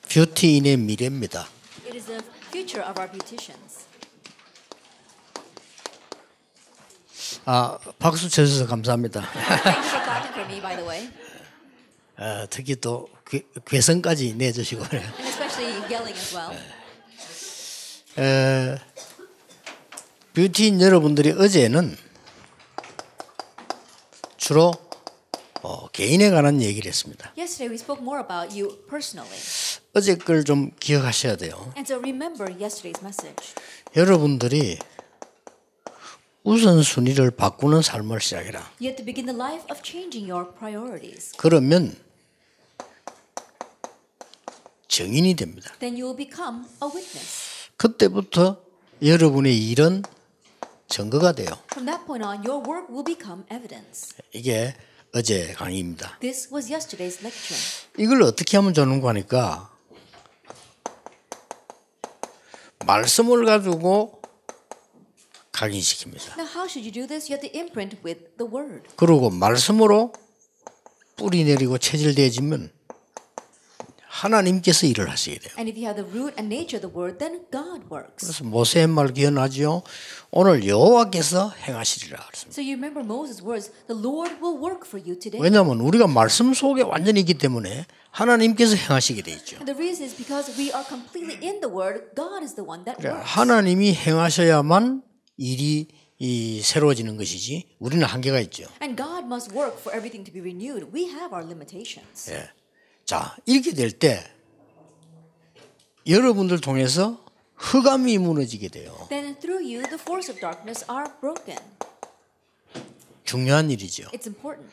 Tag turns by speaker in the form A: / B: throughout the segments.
A: 뷰티인의 미래입니다.
B: It is the future of our beauticians.
A: 박수 쳐주셔서 감사합니다.
B: Thank you for clapping for me, by the way.
A: 특히 또 괴성까지 내주시고 그래요.
B: And especially yelling as well.
A: 뷰티인 여러분들이 어제는 주로 개인에 관한 얘기를 했습니다.
B: Yesterday we spoke more about you personally.
A: 어제 걸 좀 기억하셔야 돼요.
B: And so remember yesterday's message.
A: 여러분들이 우선순위를 바꾸는 삶을 시작해라.
B: You have to begin the life of changing your priorities.
A: 그러면 증인이 됩니다.
B: Then you will become a witness.
A: 그때부터 여러분의 일은 증거가 돼요.
B: From that point on, your work will become evidence.
A: 이게 어제 강의입니다.
B: This was yesterday's lecture.
A: 이걸 어떻게 하면 좋는가 하니까 말씀을 가지고 각인시킵니다.
B: Now, how should you do this? You have to imprint with the word.
A: 그리고 말씀으로 뿌리 내리고 체질되어지면 하나님께서 일을 하시게 돼요.
B: And if you have the root and nature of the word, then God works.
A: 그래서 모세의 말 기억나죠? 오늘 여호와께서 행하시리라 그랬습니다.
B: So you remember Moses' words, the Lord will work for you today.
A: 왜냐하면 우리가 말씀 속에 완전히 있기 때문에 하나님께서 행하시게 돼 있죠.
B: And the reason is because we are completely in the word. God is the one that works.
A: 하나님이 행하셔야만 일이 새로워지는 것이지 우리는 한계가 있죠.
B: And God must work for everything to be renewed. We have our limitations.
A: 예. 자, 이렇게 될 때 여러분들 통해서 흑암이 무너지게 돼요.
B: Then through you, the force of darkness are broken.
A: 중요한 일이죠.
B: It's important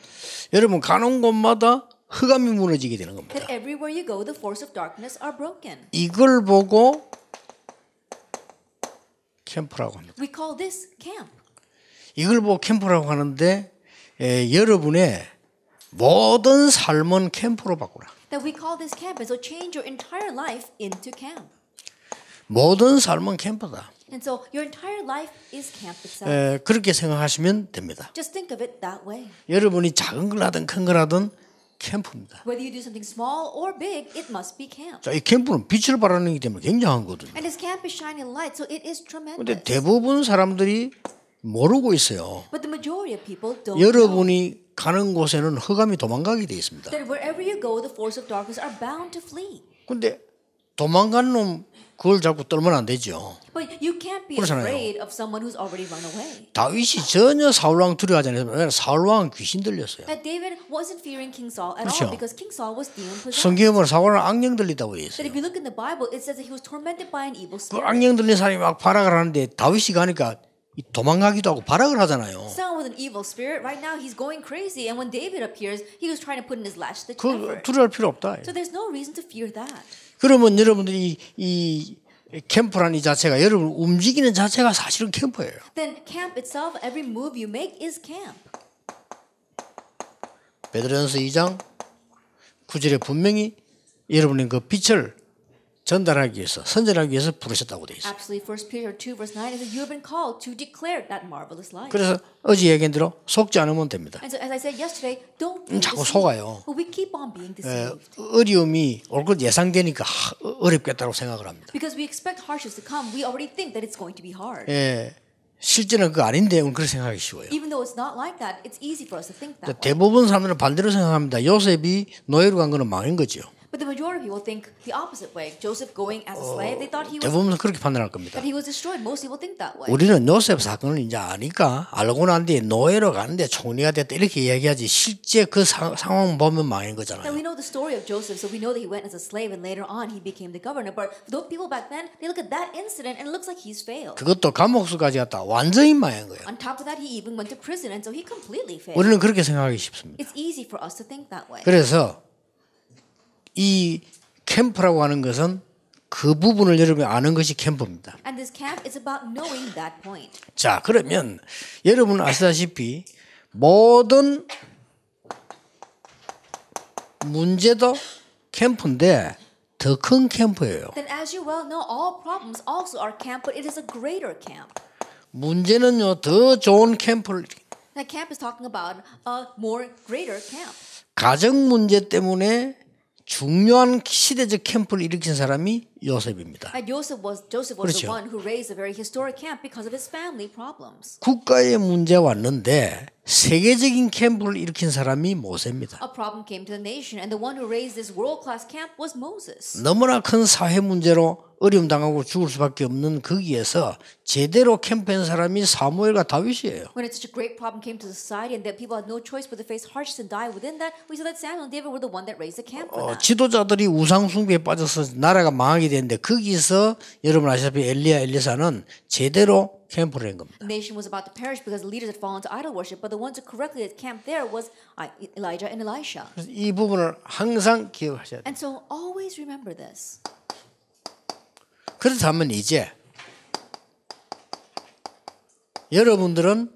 A: 여러분 가는 곳마다 흑암이 무너지게 되는 겁니다.
B: that everywhere you go, the force of darkness are broken.
A: 이걸 보고 캠프라고 합니다.
B: We call this camp.
A: 이걸 보고 캠프라고 하는데 여러분의 모든 삶은 캠프로 바꾸라.
B: That we call this camp, and so change your entire life into camp.
A: 모든 삶은 캠프다.
B: And so your entire life is camp itself.
A: 그렇게 생각하시면 됩니다.
B: Just think of it that way.
A: 여러분이 작은 걸 하든 큰 걸 하든 캠프입니다.
B: Whether you do something small or big, it must be camp.
A: 자, 이 캠프는 빛을 발하는 기 때문에 굉장한 거거든요.
B: And this camp is shining light, so it is
A: 근데
B: tremendous.
A: 대부분 사람들이 모르고 있어요.
B: But the majority of people don't know
A: 여러분이 가는 곳에는 흑암이 도망가게 돼 있습니다.
B: that wherever you go, the force of darkness are bound to flee.
A: 근데 도망간 놈 그걸 자꾸 떨면 안 되죠.
B: But you can't be
A: 그렇잖아요.
B: afraid of someone who's already run away.
A: 다윗이 전혀 사울왕 두려워하지 않았어요. 왜냐하면 사울왕은 귀신 들렸어요.
B: That David wasn't fearing King Saul at
A: 그렇죠.
B: all because King Saul was demon possessed.
A: 성경에 보면 사울은 악령 들리다고 되어
B: That
A: 있어요.
B: if you look in the Bible, it says that he was tormented by an evil
A: 그
B: spirit.
A: 악령 들린 사람이 막 발악을 하는데 다윗이 가니까 도망가기도 하고 발악을 하잖아요.
B: Someone with an evil spirit, right now he's going crazy. And when David appears, he was trying to put in his last ditch
A: 그
B: effort.
A: 두려워할 필요 없다.
B: So there's no reason to fear that.
A: 그러면 여러분들이 이 캠프라는 이 자체가 여러분 움직이는 자체가 사실은 캠프예요.
B: Then camp itself, every move you make is camp.
A: 베드로전서 2장 9절에 분명히 여러분의 그 빛을 전달하기 위해서 선전하기 위해서 부르셨다고 돼 있어요.
B: Absolutely, 1 Peter 2 verse 9 is that you have been called to declare that marvelous light.
A: 그래서 어제 얘기한 대로 속지 않으면 됩니다.
B: And so, as I said yesterday, don't be
A: 자꾸
B: deceived.
A: 속아요.
B: But we keep on being deceived.
A: 어려움이 올 것 예상되니까 어렵겠다고 생각을 합니다.
B: Because we expect hardships to come, we already think that it's going to be hard.
A: 실제는 그거 아닌데 그렇게 생각하기 쉬워요.
B: Even though it's not like that, it's easy for us to think that way.
A: 대부분 사람들은 반대로 생각합니다. 요셉이 노예로 간 거는 망한 거죠.
B: But the majority of people think the opposite way. Joseph going as a slave, they thought
A: 대부분 그렇게 판단할 겁니다.
B: that he was destroyed. Most people think that way.
A: 우리는 요셉 사건을 이제 아니까 알고 난 뒤에 노예로 가는데 총리가 됐다 이렇게 얘기하지 실제 그 상황 보면 망한
B: Now
A: 거잖아요.
B: we know the story of Joseph, so we know that he went as a slave and later on he became the governor. But those people back then, they look at that incident and it looks like he's failed.
A: 그것도 감옥수까지 갔다 완전히 망한 거예요.
B: On top of that, he even went to prison, and so he completely failed.
A: 우리는 그렇게 생각하기 쉽습니다.
B: It's easy for us to think that way.
A: 그래서 이 캠프라고 하는 것은 그 부분을 여러분이 아는 것이 캠프입니다.
B: And this camp is about knowing that point.
A: 자, 그러면 여러분은 아시다시피 모든 문제도 캠프인데 더 큰 캠프예요.
B: Then as you well know, all problems also are camp, but it is a greater camp.
A: 문제는요 더 좋은 캠프를
B: That camp is talking about a more greater camp.
A: 가정 문제 때문에 중요한 시대적 캠프를 일으킨 사람이 요셉입니다.
B: And Joseph was the
A: 그렇죠.
B: one who raised a very historic camp because of his family problems.
A: 국가의 문제 왔는데 세계적인 캠프를 일으킨 사람이 모세입니다.
B: A problem came to the nation, and the one who raised this world-class camp was Moses.
A: 너무나 큰 사회 문제로 어려움 당하고 죽을 수밖에 없는 거기에서 제대로 캠프한 사람이 사무엘과 다윗이에요.
B: When it's such a great problem came to society, and that people had no choice but to face hardships and die within that, we saw that Samuel and David were the one that raised the camp for that.
A: 지도자들이 우상 숭배에 빠져서 나라가 망하게 되는데 거기서 여러분 아시다시피 엘리야 엘리사는 제대로 캠프를 한 겁니다.
B: The nation was about to perish because the leaders had fallen to idol worship, but the ones who correctly had camped there was Elijah and Elisha.
A: 그래서 이 부분을 항상 기억하셔야 돼요.
B: And so always remember this.
A: 그렇다면 이제 여러분들은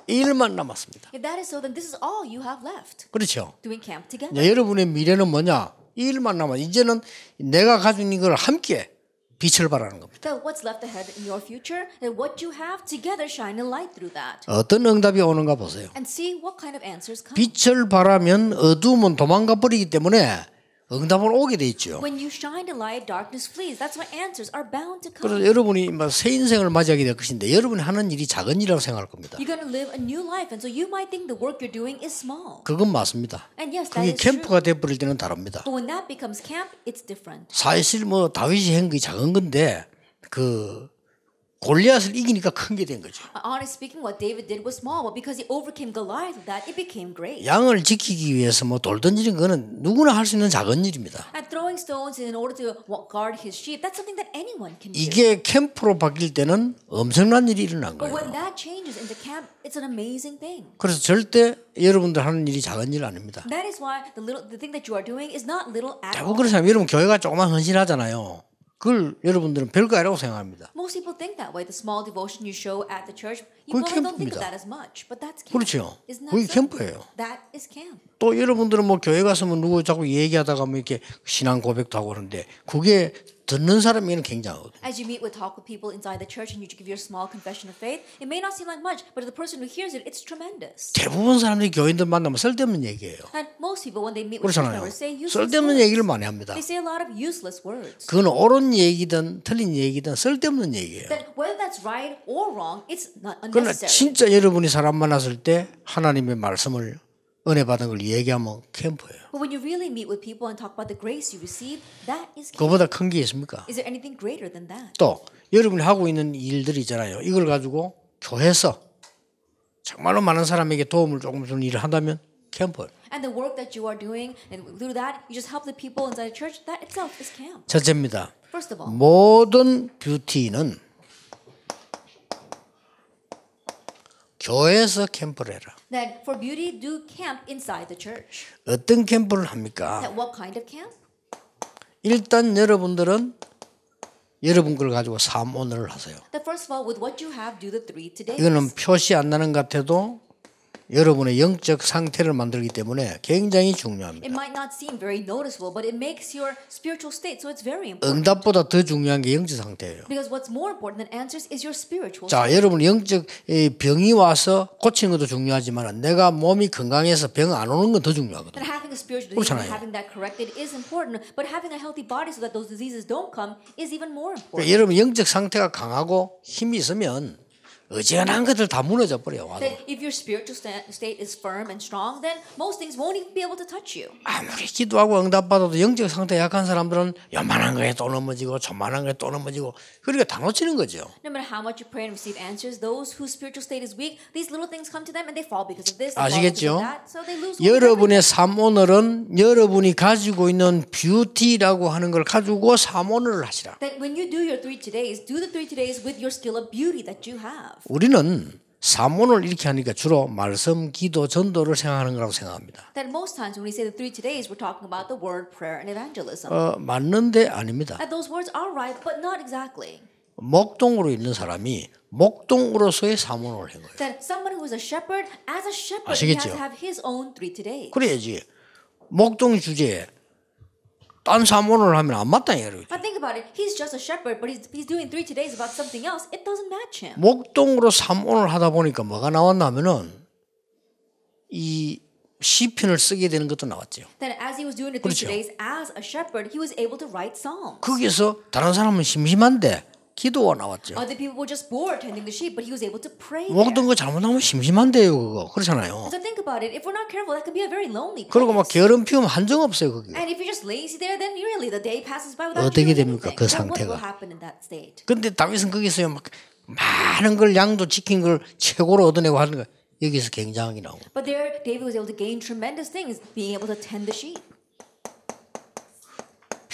A: 일만 남았습니다.
B: If that is so, then this is all you have left.
A: 그렇죠?
B: Doing camp together.
A: 이제 여러분의 미래는 뭐냐? 이 일만 남아. 이제는 내가 가지고 있는 걸 함께 빛을 발하는 겁니다.
B: That what's left ahead in your future, and what you have together shine a light through that.
A: 어떤 응답이 오는가 보세요.
B: And see what kind of answers come.
A: 빛을 발하면 어두움은 도망가 버리기 때문에 응답은 오게 돼 있죠.
B: When you shine a light, darkness flees. That's why answers are bound to come.
A: 그래서 여러분이 새 인생을 맞이하게 될 것인데 여러분이 하는 일이 작은 일이라고 생각할 겁니다.
B: You're going to live a new life, and so you might think the work you're doing is small.
A: 그건 맞습니다.
B: And yes,
A: 그게
B: that is true.
A: 캠프가 돼버릴 때는 다릅니다.
B: But when that becomes camp, it's different.
A: 사실 뭐 다윗이 한 게 작은 건데 그 골리앗을 이기니까 큰 게 된 거죠.
B: Honestly speaking, what David did was small, but because he overcame Goliath with that, it became great.
A: 양을 지키기 위해서 뭐 돌 던지는 거는 누구나 할 수 있는 작은 일입니다.
B: And throwing stones in order to guard his sheep, that's something that anyone can do.
A: 이게 캠프로 바뀔 때는 엄청난 일이 일어난
B: But
A: 거예요.
B: when that changes into camp, it's an amazing thing.
A: 그래서 절대 여러분들 하는 일이 작은 일 아닙니다.
B: That is why the thing that you are doing is not little at all.
A: 대부분 그런 사람 여러분 교회가 조그만 헌신하잖아요. 그걸 여러분들은 별거 아니라고 생각합니다.
B: Most people think that way. The small devotion you show at the church,
A: 그게
B: you probably don't think
A: 캠프입니다.
B: of that as much. But that's camp.
A: 그렇죠.
B: Isn't
A: 그게
B: that so?
A: 캠프예요.
B: That is camp.
A: 또 여러분들은 뭐 교회 가서 뭐 누구 자꾸 얘기하다가 뭐 이렇게 신앙 고백도 하고 그러는데 그게 듣는 사람에게는 굉장하거든요.
B: As you meet with talk with people inside the church and you give your small confession of faith, it may not seem like much, but to the person who hears it, it's tremendous.
A: 대부분 사람들이 교인들 만나면 쓸데없는 얘기예요.
B: And most people, when they meet with church
A: 그렇잖아요.
B: members, say useless
A: 쓸데없는
B: words.
A: 얘기를 많이 합니다.
B: They say a lot of useless words.
A: 그건 옳은 얘기든 틀린 얘기든 쓸데없는 얘기예요.
B: That whether that's right or wrong, it's not
A: 그러나
B: unnecessary.
A: 진짜 여러분이 사람 만났을 때 하나님의 말씀을 은혜 받은 걸 얘기하면 캠프예요.
B: But when you really meet with people and talk about the grace you receive, that is camp.
A: 그거보다 큰 게 있습니까?
B: Is there anything greater than that?
A: 또 여러분이 하고 있는 일들이 있잖아요. 이걸 가지고 교회에서 정말로 많은 사람에게 도움을 조금 주는 일을 한다면 캠프예요.
B: And the work that you are doing, and through that, you just help the people inside the church, that itself is camp.
A: 첫째입니다.
B: First of all,
A: 모든 뷰티는 교회에서 캠프를 해라.
B: that for beauty, do camp inside the church.
A: 어떤 캠프를 합니까?
B: That what kind of camp?
A: 일단 여러분들은 여러분 걸 가지고 삶 오늘을 하세요.
B: That first of all, with what you have, do the 3 today.
A: 이거는 표시 안 나는 것 같아도 여러분의 영적 상태를 만들기 때문에 굉장히
B: It
A: 중요합니다.
B: might not seem very noticeable, but it makes your spiritual state, so it's very important.
A: 응답보다 더 중요한 게 영적 상태예요.
B: Because what's more important than answers is your spiritual
A: 자,
B: state.
A: 여러분 영적 병이 와서 고치는 것도 중요하지만 내가 몸이 건강해서 병 안 오는 건 더 중요하거든요.
B: That having a spiritual disease and
A: 그렇잖아요.
B: having that corrected is important, but having a healthy body so that those diseases don't come is even more important.
A: 그러니까 여러분 영적 상태가 강하고 힘이 있으면 어지간한 것들 다 무너져 버려요. 와도.
B: That if your spiritual state is firm and strong, then most things won't even be able to touch you.
A: 아무리 기도하고 응답받아도 영적 상태 약한 사람들은 요만한 거에 또 넘어지고 조만한 거에 또 넘어지고 그러니까 다 놓치는 거죠.
B: No matter how much you pray and receive answers, those whose spiritual state is weak, these little things come to them and they fall because of this, they fall because
A: 아시겠죠?
B: of that, so they lose hold of everything.
A: 여러분의 삶 오늘은 여러분이 가지고 있는 뷰티라고 하는 걸 가지고 삶 오늘을 하시라.
B: That when you do your 3 todays, do the 3 todays with your skill of beauty that you have.
A: 우리는 삶온을 이렇게 하니까 주로 말씀, 기도, 전도를 생각하는 거라고 생각합니다.
B: That most times when we say the 3 todays, we're talking about the word, prayer, and evangelism.
A: 맞는데 아닙니다.
B: And those words are right, but not exactly.
A: 목동으로 있는 사람이 목동으로서의 삶온을 한 거예요.
B: That someone who is a shepherd, as a shepherd, he has
A: 아시겠죠?
B: to have his own 3 todays.
A: 그래야지 목동 주제에 딴 삶온을 하면 안 맞다 이거예요.
B: But think about it. He's just a shepherd, but he's doing 3 todays about something else. It doesn't match him.
A: 목동으로 삶온을 하다 보니까 뭐가 나왔냐면은 이 시편을 쓰게 되는 것도 나왔죠.
B: Then as he was doing the
A: 그렇죠.
B: 3 days as a shepherd, he was able to write psalms.
A: 거기서 다른 사람은 심심한데 기도가 나왔죠.
B: Other people were just bored tending the sheep, but he was able to pray
A: 모든
B: there.
A: 거 잘못하면 심심한데요, 그거. 그렇잖아요.
B: So think about it. If we're not careful, that could be a very lonely place.
A: 그리고 막 게으름 피우면 한정 없어요, 거기.
B: And if you're just lazy there, then really the day passes by without
A: 어떻게
B: doing
A: 됩니까,
B: anything.
A: 그
B: Then what
A: 상태가?
B: will happen in that state?
A: 근데 다윗은 거기서 막 많은 걸 양도 지킨 걸 최고로 얻어내고 하는 거 여기서 굉장하게 나오고.
B: But there, David was able to gain tremendous things, being able to tend the sheep.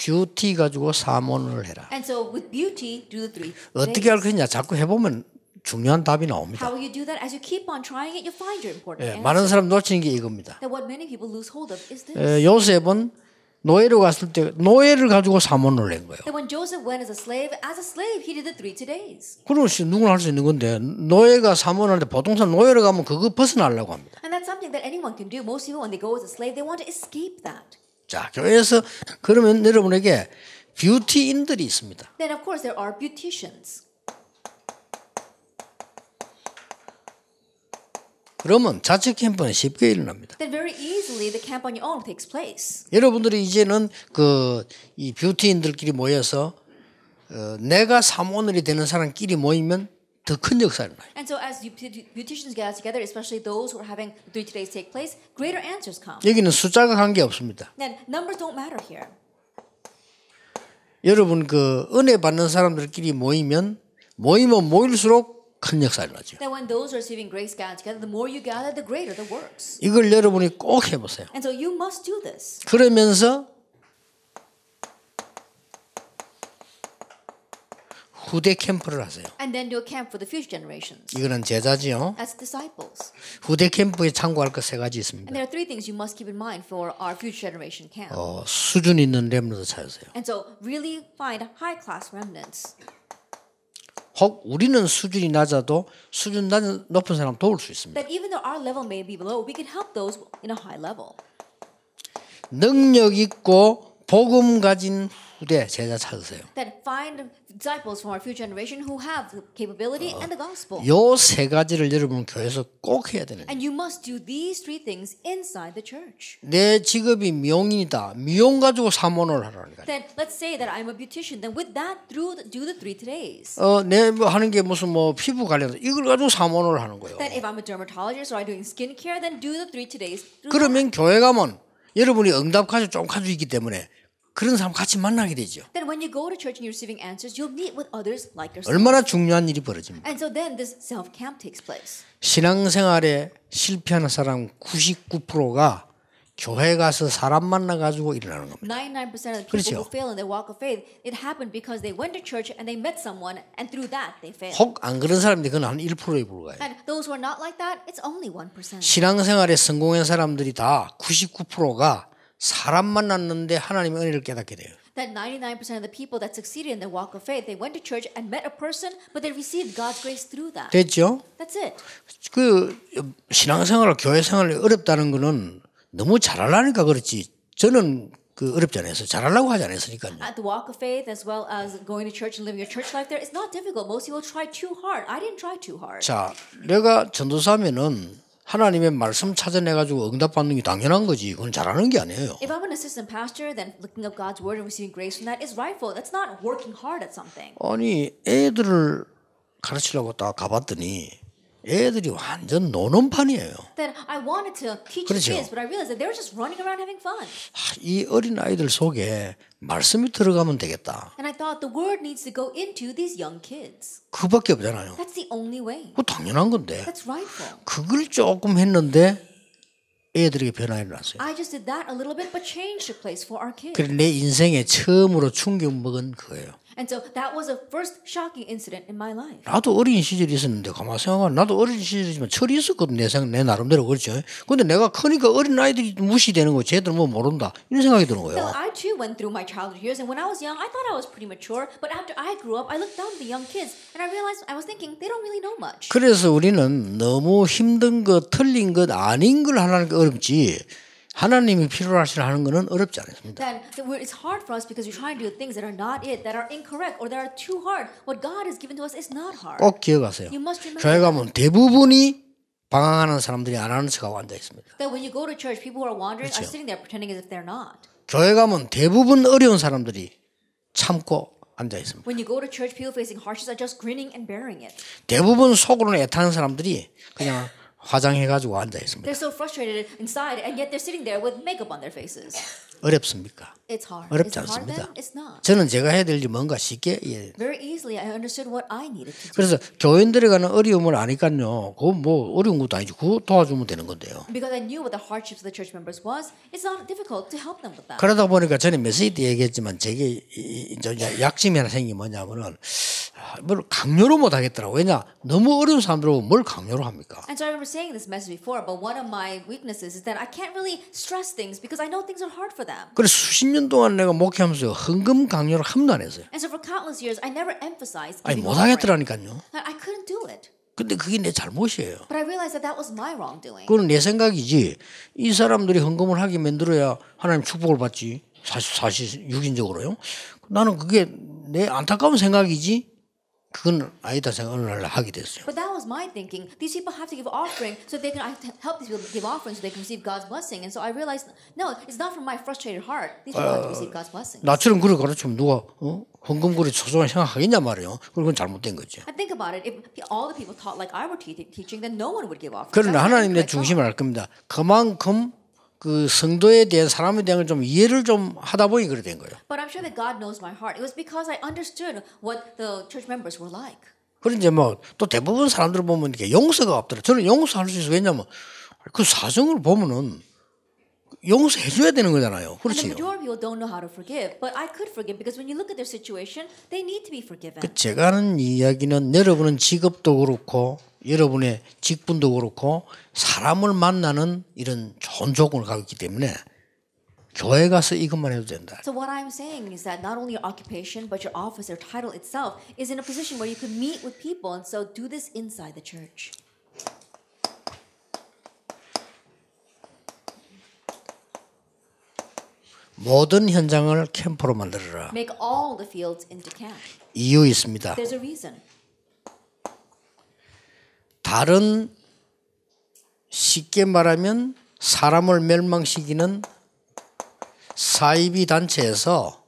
A: 뷰티 가지고 사모를 해라.
B: And so with beauty, do the 3
A: 어떻게
B: days.
A: 할 거냐 자꾸 해보면 중요한 답이 나옵니다.
B: How will you do that? As you keep on trying it, you find your important
A: 예,
B: answer.
A: 많은 사람 놓치는 게 이겁니다.
B: That what many people lose hold of is this.
A: 요셉은 노예로 갔을 때 노예를 가지고 사모를 낸 거예요.
B: That when Joseph went as a slave, he did the 3 days.
A: 그럼 누구나 할 수 있는 건데 노예가 사모하는데 보통 사람 노예로 가면 그거 벗어나려고 합니다.
B: And that's something that anyone can do. Most people, when they go as a slave, they want to escape that.
A: 자, 교회에서 그러면 여러분에게 뷰티인들이 있습니다.
B: Then, of course, there are beauticians.
A: 그러면 자체 캠프는 쉽게 일어납니다.
B: Then very easily the camp on your own takes place.
A: 여러분들이 이제는 이 뷰티인들끼리 모여서 내가 사모늘이 되는 사람끼리 모이면 더 큰 역사를 나요.
B: And so as beauticians get together, especially those who are having the 3 days take place, greater answers come.
A: 여기는 숫자가 관계 없습니다.
B: Then numbers don't matter here.
A: 여러분 은혜 받는 사람들끼리 모이면 모일수록 큰 역사를 나죠.
B: Then when those receiving grace gather together, the more you gather, the greater the works.
A: 이걸 여러분이 꼭 해보세요.
B: And so you must do this.
A: 그러면서 후대 캠프를 하세요.
B: And then do a camp for the future generations
A: 이거는 제자지요.
B: as disciples.
A: 후대 캠프에 참고할 것 3가지 있습니다.
B: And there are 3 things you must keep in mind for our future generation camp.
A: 수준 있는 렘너도 찾으세요.
B: And so really find high class remnants.
A: 혹 우리는 수준이 낮아도 수준 높은 사람 도울 수 있습니다.
B: That even though our level may be below, we can help those in a high level.
A: 능력 있고 복음 가진 후대 제자 찾으세요.
B: That find disciples from our future generation who have the capability and the gospel.
A: 요 3가지를 여러분 교회에서 꼭 해야 되는 거예요.
B: And you must do these 3 things inside the church.
A: 내 직업이 미용인이다. 미용 가지고 사모를 하라는 거예요.
B: Then let's say that I'm a beautician. Then with that, do the 3 days.
A: 내 하는 게 무슨 피부 관련 이걸 가지고 사모를 하는 거예요.
B: That if I'm a dermatologist or I'm doing skincare, then do the 3 days.
A: 그러면 교회 가면 여러분이 응답 가지고 좀 가지고 있기 때문에 그런 사람 같이 만나게 되죠.
B: Then when you go to church and you're receiving answers, you'll meet with others like yourself.
A: 얼마나 중요한 일이 벌어집니다.
B: And so then this self camp takes place.
A: 신앙생활에 실패하는 사람 99%가 교회 가서 사람 만나 가지고 일어나는 겁니다.
B: 99% of the people
A: 그렇죠.
B: who fail in their walk of faith, it happened because they went to church and they met someone, and through that they failed.
A: 혹 안 그런 사람인데 그건 한 1%에 불과해요.
B: And those who are not like that, it's only 1%.
A: 신앙생활에 성공한 사람들이 다 99%가 사람 만났는데 하나님의 은혜를 깨닫게 돼요.
B: That 99% of the people that succeeded in their walk of faith, they went to church and met a person, but they received God's grace through that.
A: 됐죠?
B: That's it.
A: 신앙생활, 교회생활이 어렵다는 거는 너무 잘하려니까 그렇지. 저는 어렵지 않아서 잘하려고 하지 않았으니까요.
B: At the walk of faith, as well as going to church and living your church life there, it's not difficult. Most people try too hard. I didn't try too hard.
A: 자, 내가 전도사면은 하나님의 말씀 찾아내가지고 응답받는 게 당연한 거지. 그건 잘하는 게 아니에요.
B: If I'm an assistant pastor, then looking up God's word and receiving grace from that is rightful. That's not working hard at something.
A: 아니 애들을 가르치려고 딱 가봤더니 애들이 완전 노는 판이에요.
B: Then I wanted to teach the
A: 그렇죠.
B: kids, but I realized that they were just running around having fun.
A: 이 어린 아이들 속에 말씀이 들어가면 되겠다.
B: And I thought the word needs to go into these young kids.
A: 그밖에 없잖아요.
B: That's the only way.
A: 그거 당연한 건데
B: That's rightful.
A: 그걸 조금 했는데 애들에게 변화가 일어났어요.
B: I just did that a little bit, but change took place for our kids.
A: 그래서 내 인생에 처음으로 충격 먹은 그거예요.
B: And so that was the first shocking incident in my life.
A: 나도 어린 시절이 있었는데 가만 생각하면 나도 어린 시절이지만 철이 있었거든. 내 나름대로 그렇죠. 근데 내가 크니까 어린 아이들이 무시되는 거 쟤들 뭐 모른다 이런 생각이 드는
B: So
A: 거예요.
B: I too went through my childhood years, and when I was young, I thought I was pretty mature. But after I grew up, I looked down at the young kids, and I realized I was thinking they don't really know much.
A: 그래서 우리는 너무 힘든 것, 틀린 것, 아닌 걸 하려는 게 어렵지 하나님이 필요로 하시는 거는 어렵지 않습니다.
B: Then it's hard for us because we're trying to do things that are not it, that are incorrect, or that are too hard. What God has given to us is not hard.
A: 꼭 기억하세요.
B: You must remember
A: 교회
B: that.
A: 가면 대부분이 방황하는 사람들이 안 하는 척하고 앉아 있습니다.
B: That when you go to church, people who are wandering are
A: 그렇죠.
B: sitting there pretending as if they're not.
A: 교회 가면 대부분 어려운 사람들이 참고 앉아 있습니다.
B: When you go to church, people facing hardships are just grinning and bearing it.
A: 대부분 속으로는 애타는 사람들이 그냥 화장해가지고 앉아 있습니다.
B: They're so frustrated inside, and yet they're sitting there with makeup on their faces.
A: 어렵습니까?
B: It's hard.
A: 어렵지
B: Is it hard
A: 않습니다.
B: then? It's not.
A: 저는 제가 해야 될 일이 뭔가 쉽게 이해해요.
B: Very easily, I understood what I needed to do.
A: 그래서 교인들에 가는 어려움을 아니까요. 그거 뭐 어려운 것도 아니지. 그거 도와주면 되는 건데요.
B: Because I knew what the hardships of the church members was, it's not difficult to help them with that.
A: 그러다 보니까 전에 메시지 때 얘기했지만 제게 약점이 하나 생긴 게 뭐냐면은 뭘 강요로 못 하겠더라고. 왜냐 너무 어려운 사람들하고 뭘 강요로 합니까?
B: And so I remember saying this message before, but one of my weaknesses is that I can't really stress things because I know things are hard for them.
A: 그래서 수십 년 동안 내가 목회하면서 헌금 강요를 한 번도 안 했어요.
B: And so for countless years, I never emphasized
A: 아니
B: giving
A: 못
B: offering.
A: 하겠더라니까요.
B: I couldn't do it.
A: 근데 그게 내 잘못이에요.
B: But I realized that that was my wrongdoing.
A: 그건 내 생각이지. 이 사람들이 헌금을 하게 만들어야 하나님 축복을 받지. 사실 육인적으로요. 나는 그게 내 안타까운 생각이지. 그건 아니다 생각 어느 날 하게 됐어요.
B: But that was my thinking. These people have to give offering so they can I help these people give offering so they can receive God's blessing. And so I realized, no, it's not from my frustrated heart. These people have to receive God's blessing.
A: 나처럼 그걸 가르치면 누가 헌금 그래 소중한 생각하겠냐 말이에요. 그건 잘못된 거죠.
B: And think about it. If all the people taught like I were teaching, then no one would give offerings.
A: 그러나
B: That's
A: 하나님 내
B: incorrect
A: 중심을
B: thought.
A: 알 겁니다. 그만큼 그 성도에 대한 사람에 대한 걸 좀 이해를 좀 하다 보니 그래 된 거예요.
B: But I'm sure that God knows my heart. It was because I understood what the church members were like.
A: 그런 이제 뭐 또 대부분 사람들 보면 이렇게 용서가 없더라. 저는 용서할 수 있어요. 왜냐면 그 사정을 보면은 용서해 줘야 되는 거잖아요.
B: And the
A: 그렇지요.
B: majority of people don't know how to forgive. But I could forgive because when you look at their situation, they need to be forgiven.
A: 그 제가 하는 이야기는 여러분은 직업도 그렇고 여러분의 직분도 그렇고 사람을 만나는 이런 좋은 조건을 갖고 있기 때문에 교회 가서 이것만 해도 된다.
B: So what I'm saying is that not only your occupation, but your office or title itself is in a position where you can meet with people, and so do this inside the church.
A: 모든 현장을 캠프로 만들어라.
B: Make all the fields into camp.
A: 이유 있습니다.
B: There's a reason.
A: 다른 쉽게 말하면 사람을 멸망시키는 사이비 단체에서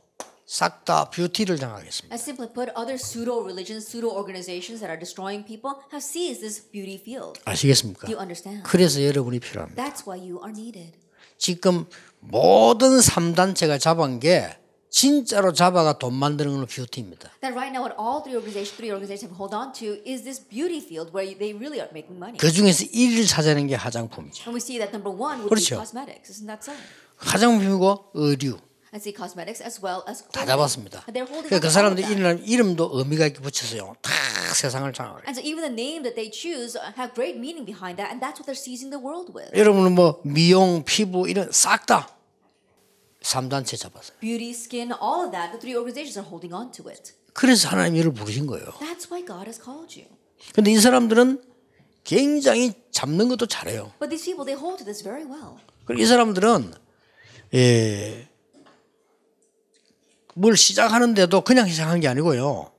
A: 싹 다 뷰티를 당하겠습니다.
B: As simply put, other pseudo religions, pseudo organizations that are destroying people have seized this beauty field.
A: 아시겠습니까?
B: Do you understand?
A: 그래서 여러분이 필요합니다.
B: That's why you are needed.
A: 지금 모든 3단체가 잡은 게 진짜로 잡아가 돈 만드는 건 뷰티입니다.
B: That right now, what all three organizations have hold on to is this beauty field where they really are making money.
A: 그 중에서 1위를 차지하는 게 화장품이죠.
B: And we see that number one would
A: 그렇죠.
B: be cosmetics. Isn't that so?
A: 화장품이고 의류
B: I see cosmetics as well as
A: 다
B: clothing.
A: 잡았습니다.
B: And they're holding
A: 그
B: on to all of
A: 사람들
B: that.
A: 이름도 의미가 있게 붙였어요. 다 세상을 장악해요.
B: And so even the name that they choose have great meaning behind that, and that's what they're seizing the world with.
A: 여러분은 뭐 미용, 피부 이런 싹 다 3단체 잡았어요.
B: Beauty, skin, all of that, the three organizations are holding on to it.
A: 그래서 하나님이 이를 부르신 거예요.
B: That's why God has called you.
A: 근데 이 사람들은 굉장히 잡는 것도 잘해요.
B: But these people, they hold to this very well.
A: 그리고 이 사람들은 뭘 시작하는데도 그냥 시작한 게 아니고요.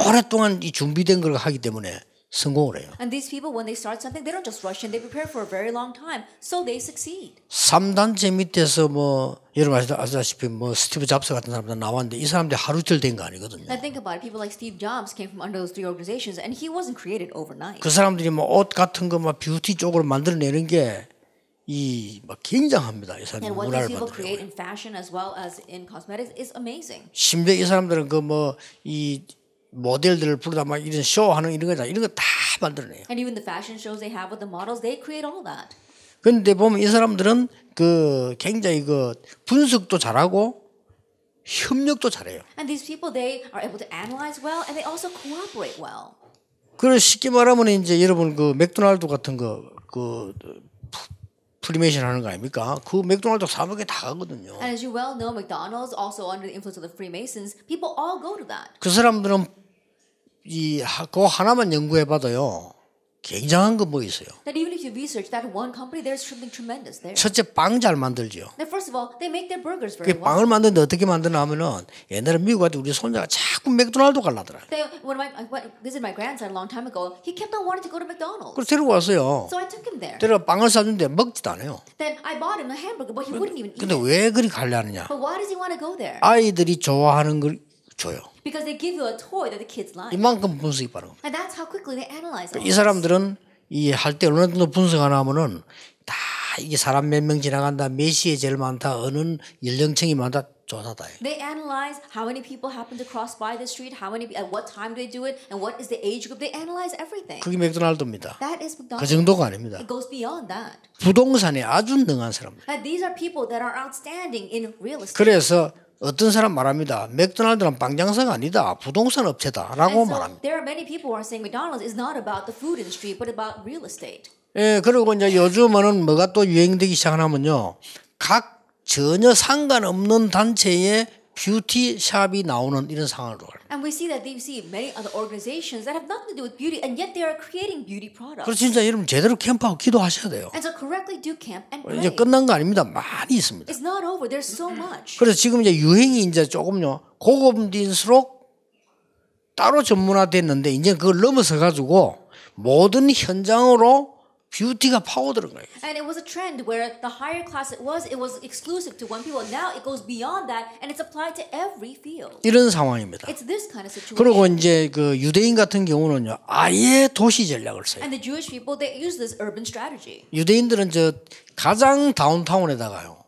A: 오랫동안 이 준비된 걸 하기 때문에 성공을 해요.
B: And these people, when they start something, they don't just rush in. They prepare for a very long time, so they succeed.
A: 3단체 밑에서 뭐 여러분 아시다시피 뭐 스티브 잡스 같은 사람들 나왔는데 이 사람들이 하루 이틀 된 거 아니거든요.
B: And think about it. People like Steve Jobs came from under those three organizations, and he wasn't created overnight.
A: 그 사람들이 뭐 옷 같은 거 막 뷰티 쪽으로 만들어내는 게 이 막 굉장합니다. 이 사람들
B: And what
A: 문화를
B: these people create
A: 만들어내고.
B: in fashion as well as in cosmetics is amazing.
A: 심지어 이 사람들은 그 뭐 이 모델들을 부르다 막 이런 쇼하는 이런 거다 이런 거 다 만들어내요.
B: And even the fashion shows they have with the models, they create all that.
A: 그런데 보면 이 사람들은 그 굉장히 그 분석도 잘하고 협력도 잘해요.
B: And these people, they are able to analyze well, and they also cooperate well.
A: 그래서 쉽게 말하면 이제 여러분 그 맥도날드 같은 거 프리메이션 하는 거 아닙니까? 그 맥도날드 사무국에 다 가거든요.
B: And as you well know, McDonald's, also under the influence of the Freemasons, people all go to that.
A: 그 사람들은 그 하나만 연구해봐도요 굉장한 거 뭐 있어요.
B: That even if you research that one company, there's something tremendous there.
A: 첫째 빵 잘 만들죠.
B: That first of all, they make their burgers
A: 그
B: very well.
A: 빵을 만드는데 어떻게 만드나 하면은 옛날에 미국 갔을 때 우리 손자가 자꾸 맥도날드 갈라더라.
B: When I visited my grandson a long time ago, he kept on wanting to go to McDonald's.
A: 그래서 데리고 왔어요.
B: So I took him there.
A: 데려가 빵을 사준데 먹지도 않아요.
B: Then I bought him a hamburger, but he wouldn't even eat
A: 근데
B: it.
A: 왜 그리 갈려하느냐?
B: But why does he want to go there?
A: 아이들이 좋아하는 걸 줘요.
B: Because they give you a toy that the kids like.
A: 이만큼 분석이 빠른 겁니다.
B: And that's how quickly they analyze all
A: 이
B: this.
A: 사람들은 이 할 때 어느 정도 분석하나 하면은 다 이게 사람 몇 명 지나간다, 몇 시에 제일 많다, 어느 연령층이 많다 조사다.
B: They analyze how many people happen to cross by the street, at what time do they do it, and what is the age group. They analyze everything.
A: 그게 맥도날드입니다.
B: That is
A: 그
B: McDonald's.
A: 정도가 아닙니다.
B: It goes beyond that.
A: 부동산에 아주 능한 사람들.
B: And these are people that are outstanding in real estate.
A: 그래서 어떤 사람 말합니다. 맥도날드는 빵 장사가 아니다. 부동산 업체다라고
B: And so
A: 말합니다.
B: there are many people who are saying McDonald's is not about the food industry, but about real estate.
A: 예, 그리고 이제 요즘은 뭐가 또 유행되기 시작하냐면요. 각 전혀 상관없는 단체의 뷰티 샵이 나오는 이런 상황으로.
B: And we see that they see many other organizations that have nothing to do with beauty, and yet they are creating beauty products.
A: 그래서 진짜 여러분 제대로 캠프하고 기도하셔야 돼요.
B: And so correctly do camp and pray.
A: 이제 끝난 거 아닙니다. 많이 있습니다.
B: It's not over. There's so much.
A: 그래서 지금 이제 유행이 이제 조금요 고급일수록 따로 전문화됐는데 이제 그걸 넘어서 가지고 모든 현장으로 뷰티가 파고드는 거예요.
B: And it was a trend where the higher class it was exclusive to one people. Now it goes beyond that, and it's applied to every field.
A: 이런 상황입니다.
B: It's this kind of situation.
A: 그리고 이제 그 유대인 같은 경우는요 아예 도시 전략을 써요.
B: And the Jewish people, they use this urban strategy.
A: 유대인들은 저 가장 다운타운에다가요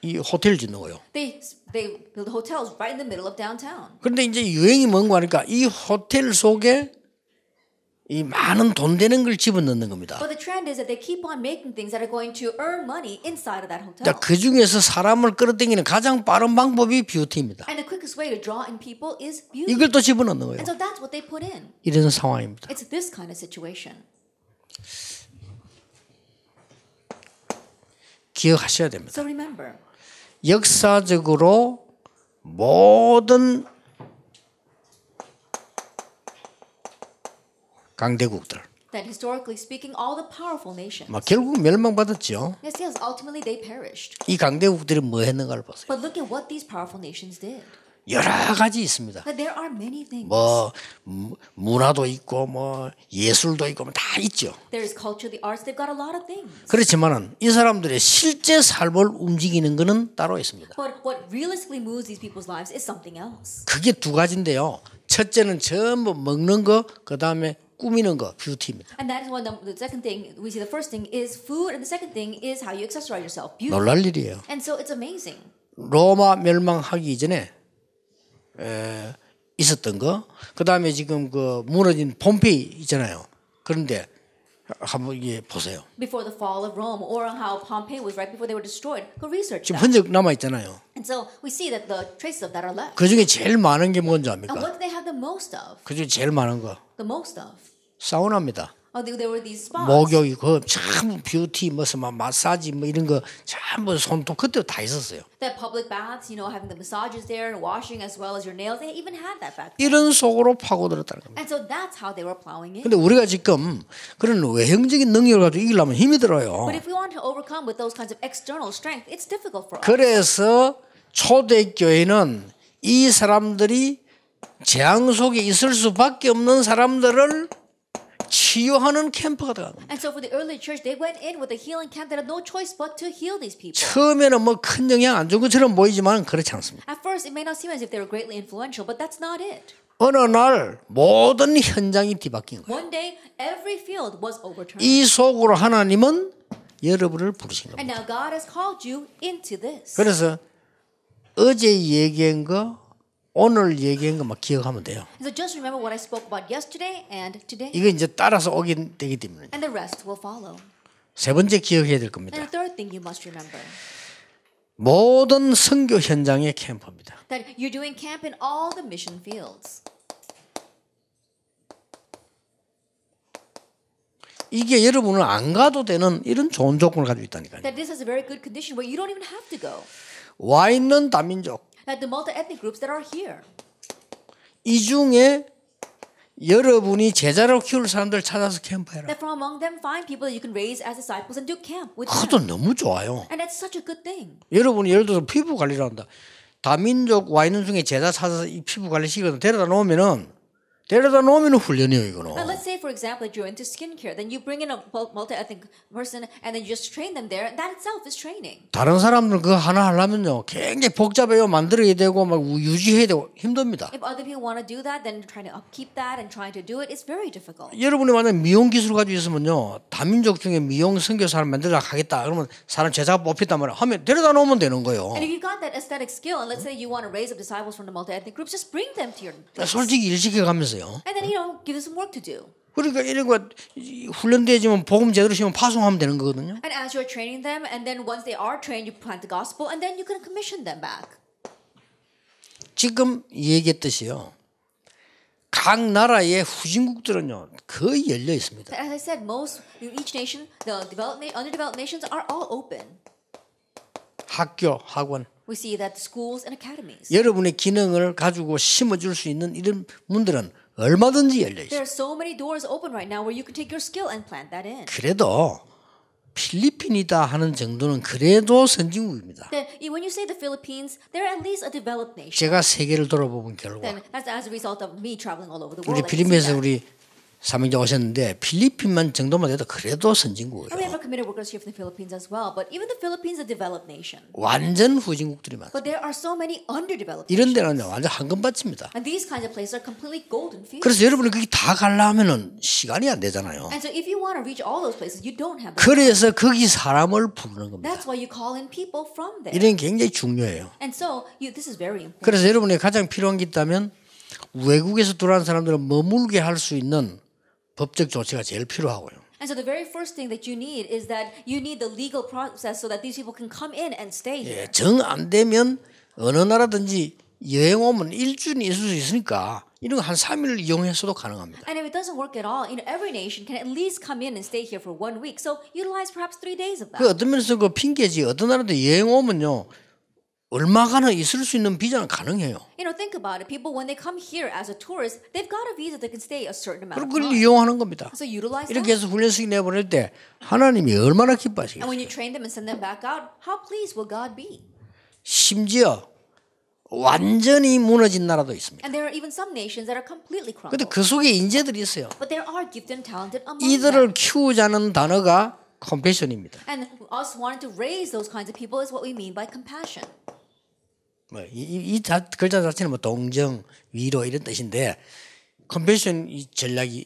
A: 이 호텔 짓는 거예요.
B: They build hotels right in the middle of downtown.
A: 그런데 이제 유행이 뭔가 하니까 이 호텔 속에 이 많은 돈 되는 걸 집어넣는 겁니다.
B: But the trend is that they keep on making things that are going to earn money inside of that hotel.
A: 그러니까 그 중에서 사람을 끌어당기는 가장 빠른 방법이 뷰티입니다.
B: And the quickest way to draw in people is beauty.
A: 이걸 또 집어넣는 거예요.
B: And so that's what they put in.
A: 이런 상황입니다.
B: It's this kind of situation.
A: 기억하셔야 됩니다.
B: So remember,
A: 역사적으로 모든 강대국들
B: that historically speaking, all the powerful nations,
A: 막 결국 멸망받았죠.
B: yes, ultimately they perished.
A: 이 강대국들이 뭐 했는가를 보세요.
B: But look at what these powerful nations did.
A: 여러 가지 있습니다.
B: That there are many things.
A: 뭐 문화도 있고 뭐 예술도 있고 뭐 다 있죠.
B: There is culture, the arts, they've got a lot of things.
A: 그렇지만은 이 사람들의 실제 삶을 움직이는 것은 따로 있습니다.
B: But what realistically moves these people's lives is something else.
A: 그게 두 가지인데요. 첫째는 전부 먹는 거, 그 다음에 꾸미는 거, 뷰티입니다.
B: And that is one. The second thing we see. The first thing is food, and the second thing is how you accessorize yourself. Beauty.
A: 놀랄 일이에요.
B: And so it's amazing.
A: 로마 멸망하기 전에 있었던 거, 그 다음에 지금 그 무너진 폼페이 있잖아요. 그런데 한번 이게 보세요.
B: Before the fall of Rome, or how Pompeii was right before they were destroyed. Go research
A: 지금
B: that.
A: 흔적 남아 있잖아요.
B: And so we see that the traces of that are left.
A: 그 중에 제일 많은 게 뭔지
B: And
A: 압니까?
B: what do they have the most of?
A: 그 중에 제일 많은 거
B: The most of.
A: 사우나입니다.
B: Oh, there were these spas.
A: 목욕이 그 참 뷰티 무슨 막 마사지 뭐 이런 거 전부 손톱 그때 다 있었어요.
B: That public baths, having the massages there and washing as well as your nails. They even had that back then.
A: 이런 속으로 파고들었다는 겁니다.
B: And so that's how they were plowing in.
A: 근데 우리가 지금 그런 외형적인 능력을 가지고 이기려면 힘이 들어요.
B: But if we want to overcome with those kinds of external strength, it's difficult for us.
A: 그래서 초대교회는 이 사람들이 재앙 속에 있을 수밖에 없는 사람들을 치유하는 캠프가 들어간 겁니다.
B: And so for the early church, they went in with a healing camp that had no choice but to heal these people.
A: 처음에는 뭐 큰 영향 안 준 것처럼 보이지만 그렇지 않습니다.
B: At first, it may not seem as if they were greatly influential, but that's not it.
A: 어느 날 모든 현장이 뒤바뀐 거예요.
B: One day, every field was overturned.
A: 이 속으로 하나님은 여러분을 부르신
B: And
A: 겁니다.
B: now God has called you into this.
A: 그래서 어제 얘기한 거 오늘 얘기한 거 막 기억하면 돼요.
B: So just remember what I spoke about yesterday and today,
A: 이거 이제 따라서 오게 되기 때문에
B: and the rest will follow.
A: 세 번째 기억해야 될
B: And
A: 겁니다.
B: the third thing you must remember,
A: 모든 선교 현장의 캠프입니다.
B: that you're doing camp in all the mission fields.
A: 이게 여러분은 안 가도 되는 이런 좋은 조건을 가지고 있다니까요.
B: That this has a very good condition where you don't even have to go.
A: 와 있는 다민족
B: That the multi-ethnic groups that are here,
A: 이 중에 여러분이 제자로 키울 사람들 찾아서 캠프해라.
B: That from among them find people that you can raise as disciples and do camp with
A: 그것도
B: them.
A: 너무 좋아요.
B: And that's such a good thing.
A: 여러분이 예를 들어서 피부 관리를 한다. 다민족 와 있는 중에 제자 찾아서 이 피부 관리 시거든 데려다 놓으면은 훈련이에요 이거는.
B: And let's say, for example, that you're into skincare, then you bring in a multi-ethnic person and then you just train them there. That itself is training.
A: 다른 사람들은 그거 하나 하려면요 굉장히 복잡해요. 만들어야 되고 막 유지해야 되고 힘듭니다.
B: If other people want to do that, then trying to upkeep that and trying to do it is very difficult.
A: 여러분이 만약 미용 기술 가지고 있으면요 다민족 중에 미용 선교사를 만들어 하겠다 그러면 사람 제자가 뽑혔단 말이야 하면 데려다 놓으면 되는 거예요.
B: And if you've got that aesthetic skill, and let's say you want to raise up disciples from the multi-ethnic groups, just bring them to your place.
A: 솔직히 일시켜 가면서요.
B: And then, give them some work to do.
A: 그러니까 이런 거 훈련되지면 복음 제대로 시면 파송하면 되는 거거든요.
B: And as you're training them, and then once they are trained, you plant the gospel, and then you can commission them back.
A: 지금 얘기했듯이요. 각 나라의 후진국들은요 거의 열려 있습니다.
B: As I said, each nation, the underdeveloped nations are all open.
A: 학교, 학원.
B: We see that the schools and academies.
A: 여러분의 기능을 가지고 심어줄 수 있는 이런 문들은 얼마든지 열려
B: There
A: 있어요.
B: are so many doors open right now where you can take your skill and plant that in.
A: 그래도 필리핀이다 하는 정도는 그래도 선진국입니다.
B: Then, when you say the Philippines, they're at least a developed nation.
A: 제가 세계를 돌아보본 결과
B: Then that's as a result of me traveling all over the
A: 우리
B: world. I can see
A: 필리핀에서
B: that.
A: 우리 사명자 오셨는데 필리핀만 정도만 돼도 그래도
B: And we
A: 선진국이에요.
B: have our committed workers here from the Philippines as well. But even the Philippines is a developed nation.
A: 완전 후진국들이 많아요.
B: But there are so many underdeveloped
A: 이런
B: nations.
A: 데는 완전 황금밭입니다.
B: And these kinds of places are completely golden fields.
A: 그래서 여러분이 거기 다 가려면은 시간이 안 되잖아요.
B: And so if you want to reach all those places, you don't have the
A: 그래서 거기 사람을 부르는 겁니다.
B: That's why you call in people from there.
A: 이런 게 굉장히 중요해요.
B: And so this is very important.
A: 그래서 여러분이 가장 필요한 게 있다면 외국에서 들어온 사람들은 머물게 할 수 있는 법적 조치가 제일 필요하고요.
B: And so the very first thing that you need is that you need the legal process so that these people can come in and stay here.
A: 정 안 되면 어느 나라든지 여행 오면 일주일이 있을 수 있으니까 이런 거 한 3일 이용해서도 가능합니다.
B: And if it doesn't work at all, every nation can at least come in and stay here for 1 week. So utilize perhaps 3 days of that.
A: 그 어떤 면에서 그 핑계지 어떤 나라도 여행 오면요 얼마가나 있을 수 있는 비자는 가능해요.
B: Think about it. People, when they come here as a tourist, they've got a visa that can stay a certain amount
A: 그리고
B: of
A: 그걸
B: time.
A: 이용하는 겁니다.
B: So utilize
A: 이렇게
B: that.
A: 해서 훈련식 내보낼 때 하나님이 얼마나 기뻐하시겠어요.
B: And when you train them and send them back out, how pleased will God be?
A: 심지어 완전히 무너진 나라도 있습니다.
B: And there are even some nations that are completely
A: 근데
B: crumbled.
A: 그 속에 인재들이 있어요.
B: But there are gifted and talented among
A: 이들을
B: them.
A: 키우자는 단어가 컴패션입니다.
B: And us wanting to raise those kinds of people is what we mean by compassion.
A: 이 글자 자체는 뭐 동정, 위로 이런 뜻인데 컴패션 이 전략이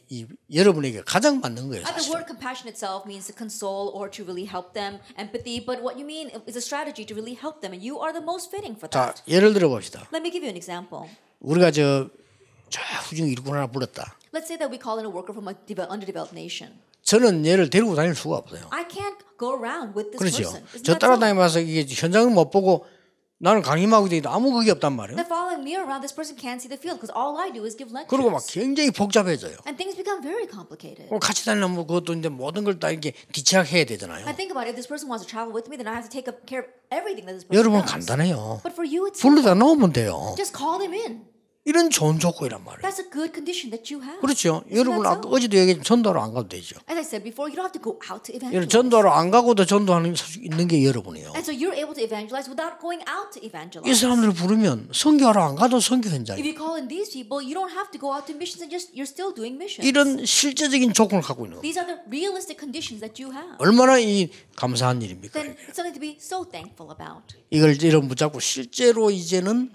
A: 여러분에게 가장 맞는 거예요.
B: The
A: 사실.
B: word compassion itself means to console or to really help them, empathy. But what you mean is a strategy to really help them, and you are the most fitting for
A: 자,
B: that.
A: 예를 들어 봅시다.
B: Let me give you an example.
A: 우리가 저 후진 일꾼 하나 불렀다.
B: Let's say that we call in a worker from a underdeveloped nation.
A: 저는 얘를 데리고 다닐 수가 없어요.
B: I can't go around with this
A: 그렇죠.
B: person. Isn't
A: 저
B: that so?
A: 따라다니면서 이게 현장을 못 보고 나는 강의하고 있는데 아무 그게 없단 말이에요.
B: That following me around, this person can't see the field because all I do is give
A: 그리고 막
B: lectures.
A: 굉장히 복잡해져요.
B: And things become very complicated.
A: 오늘 같이 다니려면 그것도 이제 모든 걸 다 이렇게 뒤치락해야 되잖아요.
B: I think about it, if this person wants to travel with me, then I have to take care of everything that this person
A: 여러분
B: does.
A: 간단해요.
B: But for you, it's
A: 불러다 놓으면 돼요.
B: just call them in.
A: 이런 좋은 조건이란 말이에요.
B: That's a good condition that you have.
A: 그렇죠.
B: Isn't
A: 여러분
B: that so?
A: 어제도 얘기했지만 전도하러 안 가도 되죠.
B: As I said before, you don't have to go out to
A: 여러분
B: evangelize.
A: 전도하러 안 가고도 전도하는 수 있는 게 여러분이에요.
B: And so you're able to evangelize without going out to
A: 이
B: evangelize.
A: 사람들을 부르면 선교하러 안 가도 선교
B: If
A: 현장이에요.
B: you call in these people, you don't have to go out to missions and you're still doing missions.
A: 이런 실제적인 조건을 갖고 있는 거예요.
B: These are the realistic conditions that you have.
A: 얼마나 이 감사한 일입니까?
B: Then it's something to be so thankful about.
A: 이걸 여러분 붙잡고 실제로 이제는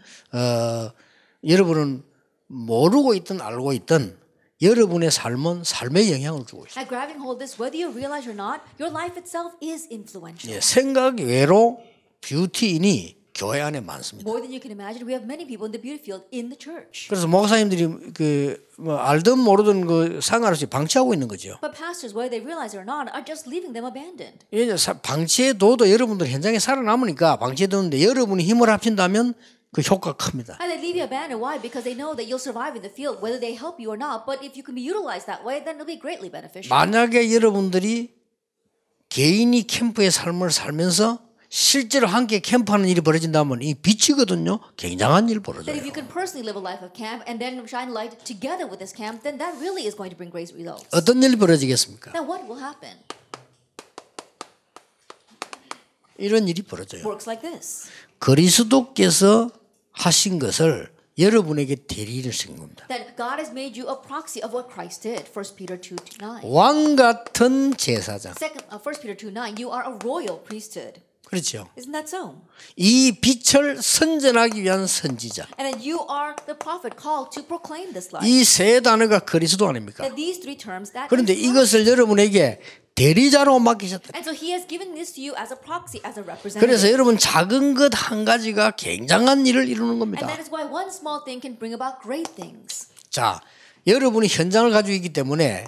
A: 여러분은 모르고 있든 알고 있든 여러분의 삶은 삶에 영향을 주고 있어요.
B: At grabbing hold of this, whether you realize or not, your life itself is influential.
A: 예, 생각 외로 뷰티인이 교회 안에 많습니다.
B: More than you can imagine, we have many people in the beauty field in the church.
A: 그래서 목사님들이 뭐 알든 모르든 그 상관없이 방치하고 있는 거죠.
B: But pastors, whether they realize it or not, are just leaving them abandoned.
A: 방치해둬도 여러분들 현장에 살아남으니까 방치해두는데 여러분이 힘을 합친다면 그 효과가 큽니다.
B: And they leave you abandoned. Why? Because they know that you'll survive in the field, whether they help you or not. But if you can be utilized that way, then it'll be greatly beneficial.
A: 만약에 여러분들이 개인이 캠프의 삶을 살면서 실제로 함께 캠프하는 일이 벌어진다면 이 빛이거든요. 굉장한 일이
B: That
A: 벌어져요.
B: if you can personally live a life of camp and then shine light together with this camp, then that really is going to bring great results.
A: 어떤 일이 벌어지겠습니까?
B: Now what will happen?
A: 이런 일이 벌어져요.
B: Works like this.
A: 그리스도께서 하신 것을 여러분에게 대리를 쓴 겁니다.
B: That God has made you a proxy of what Christ did. 1 Peter 2:9.
A: 왕 같은 제사장.
B: 1 Peter 2:9. You are a royal priesthood.
A: 그렇죠.
B: Isn't that so?
A: 이 빛을 선전하기 위한 선지자.
B: And that you are the prophet called to proclaim this light.
A: 이 세 단어가 그리스도 아닙니까?
B: That these three terms that.
A: 그런데
B: is God.
A: 이것을 여러분에게 대리자로 맡기셨다.
B: And so He has given this to you as a proxy, as a representative.
A: 그래서 여러분 작은 것 한 가지가 굉장한 일을 이루는
B: And
A: 겁니다.
B: that is why one small thing can bring about great things.
A: 자, 여러분이 현장을 가지고 있기 때문에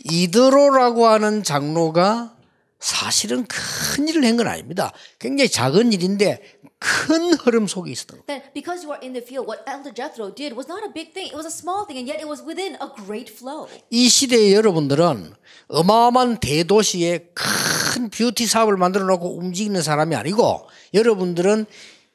A: 이드로라고 하는 장로가 사실은 큰 일을 한 건 아닙니다. 굉장히 작은 일인데 큰 흐름 속에 있었던 거예요.
B: That because you are in the field, what Elder Jethro did was not a big thing. It was a small thing, and yet it was within a great flow.
A: 이 시대의 여러분들은 어마어마한 대도시에 큰 뷰티 사업을 만들어 놓고 움직이는 사람이 아니고 여러분들은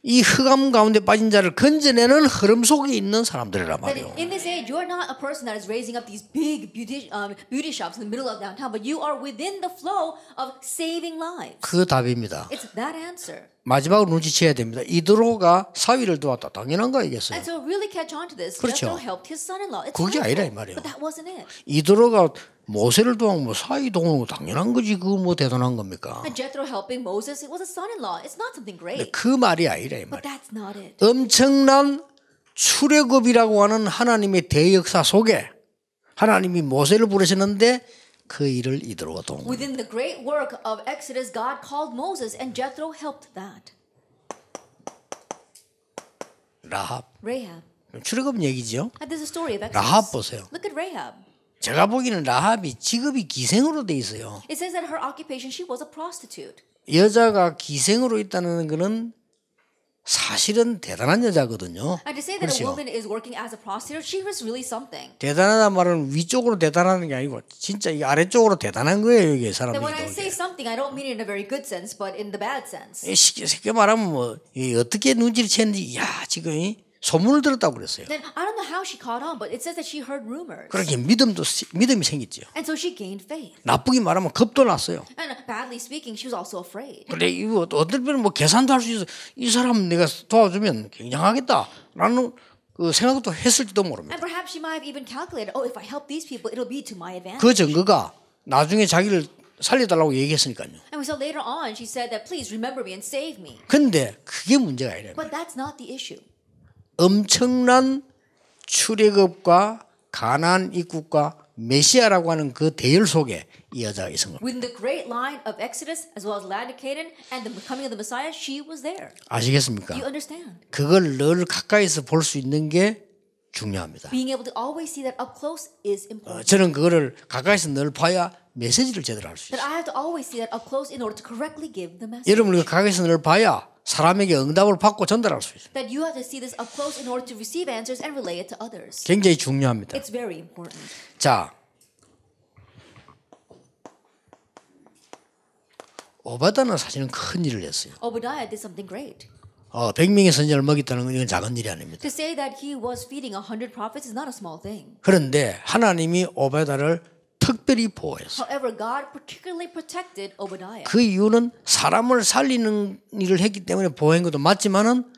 A: 이 흑암 가운데 빠진 자를 건져내는 흐름 속에 있는 사람들이란
B: That
A: 말이에요.
B: in this age, you are not a person that is raising up these big beauty shops in the middle of downtown, but you are within the flow of saving lives.
A: 그 답입니다.
B: It's that answer.
A: 마지막으로 눈치채야 됩니다. 이드로가 사위를 도왔다. 당연한 거 아니겠어요?
B: And so really catch on to this.
A: 그렇죠.
B: Jethro helped his son-in-law. It's
A: 그게 아니라 이
B: wonderful.
A: 말이에요.
B: But that wasn't it.
A: 이드로가 모세를 도와고 뭐 사위 도우는 거 당연한 거지. 그거 뭐 대단한 겁니까?
B: And Jethro helping Moses, it was a son-in-law. It's not something great.
A: 그 말이 아니라 이
B: But
A: 말이에요.
B: that's not it.
A: 엄청난 출애굽이라고 하는 하나님의 대역사 속에 하나님이 모세를 부르셨는데 그 일을 이드로가 도운 거예요.
B: Within the great work of Exodus, God called Moses, and Jethro helped that.
A: 라합.
B: Rahab.
A: 출애굽 얘기죠.
B: And there's a story of Exodus.
A: 라합 보세요.
B: Look at Rahab.
A: 제가 보기에는 라합이 직업이 기생으로 돼 있어요.
B: It says that her occupation, she was a prostitute.
A: 여자가 기생으로 있다는 거는 사실은 대단한 여자거든요.
B: And to say that a
A: 그렇죠.
B: woman is working as a prostitute, she was really something.
A: 대단하다는 말은 위쪽으로 대단한 게 아니고 진짜 이 아래쪽으로 대단한 거예요. 이게
B: That when I
A: 사람들이.
B: say something, I don't mean it in a very good sense, but in the bad sense.
A: 쉽게 말하면 뭐 어떻게 눈치를 챘는지 야 지금 소문을 들었다고 그랬어요.
B: Then I don't know how she caught on, but it says that she heard rumors.
A: 그렇게 믿음이 생겼죠.
B: And so she gained faith.
A: 나쁘게 말하면 겁도 났어요.
B: And badly speaking, she was also afraid.
A: 근데 이거 어떨 때는 뭐 계산도 할 수 있어. 이 사람 내가 도와주면 굉장하겠다라는 그 생각도 했을지도 모릅니다.
B: And perhaps she might have even calculated, oh, if I help these people, it'll be to my advantage.
A: 그 증거가 나중에 자기를 살려달라고 얘기했으니까요.
B: And so later on, she said that, please remember me and save me.
A: 근데 그게 문제가 아니라
B: But that's not the issue.
A: 엄청난 출애굽과 가나안 입국과 메시아라고 하는 그 대열 속에 이 여자가 있은 겁니다.
B: Within the great line of Exodus, as well as land of Canaan, and the coming of the Messiah, she was there.
A: 아시겠습니까?
B: You understand?
A: 그걸 늘 가까이서 볼 수 있는 게 중요합니다.
B: Being able to always see that up close is important.
A: 저는 그거를 가까이서 늘 봐야 메시지를 제대로 할 수
B: That
A: 있어요.
B: I have to always see that up close in order to correctly give the message.
A: 여러분이 가까이서 늘 봐야 사람에게 응답을 받고 전달할 수 있어요.
B: That you have to see this up close in order to receive answers and relay it to others.
A: 굉장히 중요합니다.
B: It's very important.
A: 자, 오바다는 사실은 큰 일을 했어요.
B: Obadiah did something great.
A: 100명의 선지자를 먹였다는 건 이건 작은 일이 아닙니다.
B: To say that he was feeding 100 prophets is not a small thing.
A: 그런데 하나님이 오바다를 특별히 보호했어요.
B: However, God particularly protected Obadiah.
A: 그 이유는 사람을 살리는 일을 했기 때문에 보호한 것도 맞지만은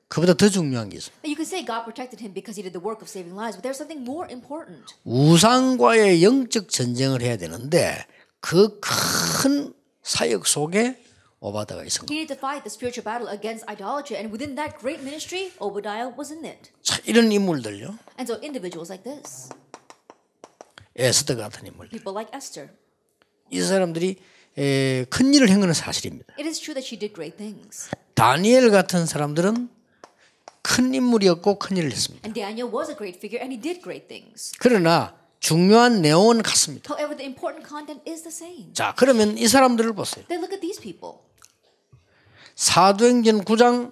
A: 그보다 더 중요한 게 있어요.
B: You could say God protected him because he did the work of saving lives, but there's something more important.
A: 우상과의 영적 전쟁을 해야 되는데 그 큰 사역 속에 오바다가 있습니다.
B: He needed to fight the spiritual battle against idolatry, and within that great ministry, Obadiah was in it.
A: 자, 이런 인물들요.
B: And so individuals like this,
A: 에스더 같은 인물들.
B: people like Esther,
A: 이 사람들이 큰 일을 한 것은 사실입니다.
B: it is true that she did great things.
A: 다니엘 같은 사람들은 큰 인물이었고 큰 일을 했습니다.
B: And Daniel was a great figure, and he did great things.
A: 그러나 중요한 내용은 같습니다.
B: However, the important content is the same.
A: 자, 그러면 이 사람들을 보세요.
B: Then look at these people.
A: 사도행전 9장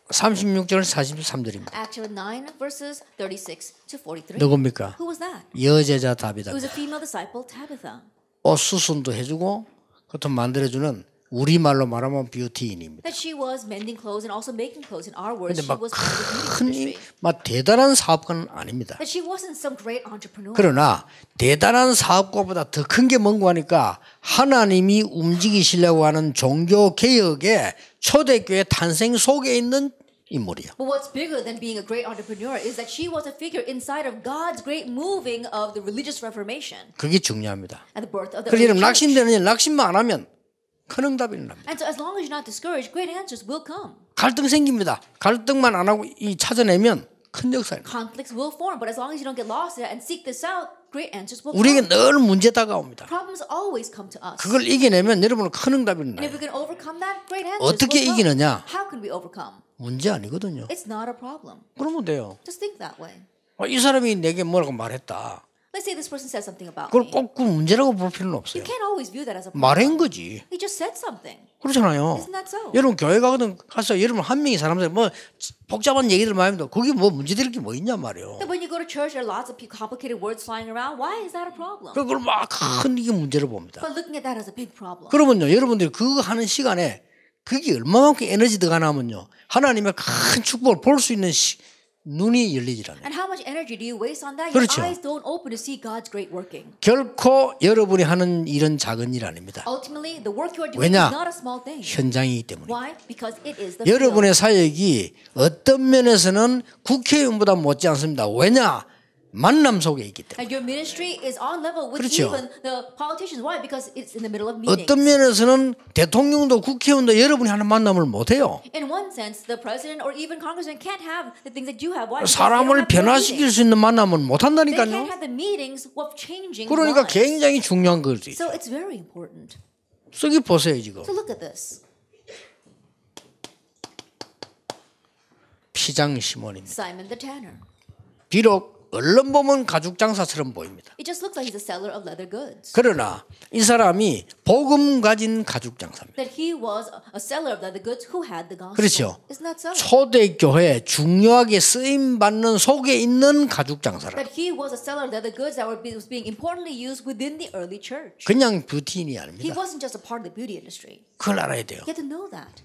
A: 36절 43절입니다.
B: Acts 9 verses 36 to 43.
A: 누굽니까?
B: Who was that?
A: 여제자
B: It
A: 다비다.
B: was a female disciple, Tabitha.
A: 옷 수순도 해주고 그것도 만들어주는 우리말로 말하면 뷰티인입니다.
B: That she was mending clothes and also making clothes. In our words,
A: 근데
B: she
A: 막
B: was part of the beauty
A: 큰,
B: industry.
A: 막 대단한 사업가는 아닙니다.
B: That she wasn't some great entrepreneur.
A: 그러나 대단한 사업가보다 더 큰 게 뭔가 하니까 하나님이 움직이시려고 하는 종교 개혁의 초대교회 탄생 속에 있는 인물이야.
B: But what's bigger than being a great entrepreneur is that she was a figure inside of God's great moving of the religious reformation
A: 그게 중요합니다.
B: and the birth of the
A: 그래서
B: early
A: 여러분
B: church.
A: 낙심되는 일, 낙심만 안 하면 큰 응답이 납니다.
B: And so as long as you're not discouraged, great answers will come.
A: 갈등 생깁니다. 갈등만 안 하고 이 찾아내면 큰 역사입니다.
B: Conflicts will form, but as long as you don't get lost in it and seek this out, great answers will
A: 우리에게
B: come.
A: 늘 문제 다가옵니다.
B: Problems always come to us.
A: 그걸 이겨내면 여러분은 큰 응답이
B: And if
A: 나요.
B: we can overcome that, great answers
A: 어떻게
B: will come.
A: 이기느냐?
B: How can we overcome?
A: 문제 아니거든요.
B: It's not a problem.
A: 그러면 돼요.
B: Just think that way.
A: 이 사람이 내게 뭐라고 말했다.
B: Let's say this person said something about
A: 그걸
B: me.
A: 꼭 그 문제라고 볼 필요는
B: You
A: 없어요.
B: can't always view that as a problem.
A: 말한 거지.
B: He just said something.
A: 그렇잖아요.
B: Isn't that so?
A: 여러분 교회 가거든 가서 여러분 한 명이 사람들 뭐 복잡한 얘기들 많이 합니다. 거기 뭐 문제될 게 뭐 있냐 말이에요.
B: That when you go to church, there are lots of complicated words flying around. Why is that a problem?
A: 그걸 막 큰 이게 문제로 봅니다.
B: But looking at that as a big problem.
A: 그러면요 여러분들이 그거 하는 시간에 그게 얼마만큼 에너지 들어가냐면요 하나님의 큰 축복을 볼 수 있는 눈이 열리질 않아요.
B: And how much energy do you waste on that?
A: 그렇죠.
B: Your eyes don't open to see God's great working.
A: 결코 여러분이 하는 일은 작은 일 아닙니다.
B: Ultimately, the work you are doing
A: 왜냐?
B: is not a small thing.
A: 현장이기 때문에.
B: Why? Because it is the field.
A: 여러분의 사역이 어떤 면에서는 국회의원보다 못지 않습니다. 왜냐? 만남 속에 있기 때문에.
B: And your ministry is on level with
A: 그렇죠.
B: even the politicians. Why? Because it's in the middle of meetings.
A: 어떤 면에서는 대통령도 국회의원도 여러분이 하는 만남을 못해요.
B: In one sense, the president or even congressman can't have the things that you have. Why? Because they don't
A: 사람을
B: have their
A: 변화시킬
B: meetings.
A: 수 있는 만남은
B: They can't
A: 못한다니까요.
B: have the meetings of changing
A: 그러니까
B: lives.
A: 굉장히 중요한 거지.
B: So it's very important.
A: 저기 보세요 지금.
B: So look at this.
A: 피장 시몬입니다.
B: Simon the tanner.
A: 비록 얼른 보면 가죽 장사처럼 보입니다.
B: It just looks like he's a seller of leather goods.
A: 그러나 이 사람이 복음 가진 가죽 장사입니다.
B: That he was a seller of leather goods who had the gospel.
A: 그렇죠.
B: Isn't that so?
A: 초대교회에 중요하게 쓰임 받는 속에 있는 가죽 장사라.
B: That he was a seller of leather goods that was being importantly used within the early church.
A: 그냥 뷰티인이
B: He
A: 아닙니다.
B: wasn't just a part of the beauty industry.
A: 그걸 알아야 돼요.
B: You have to know that.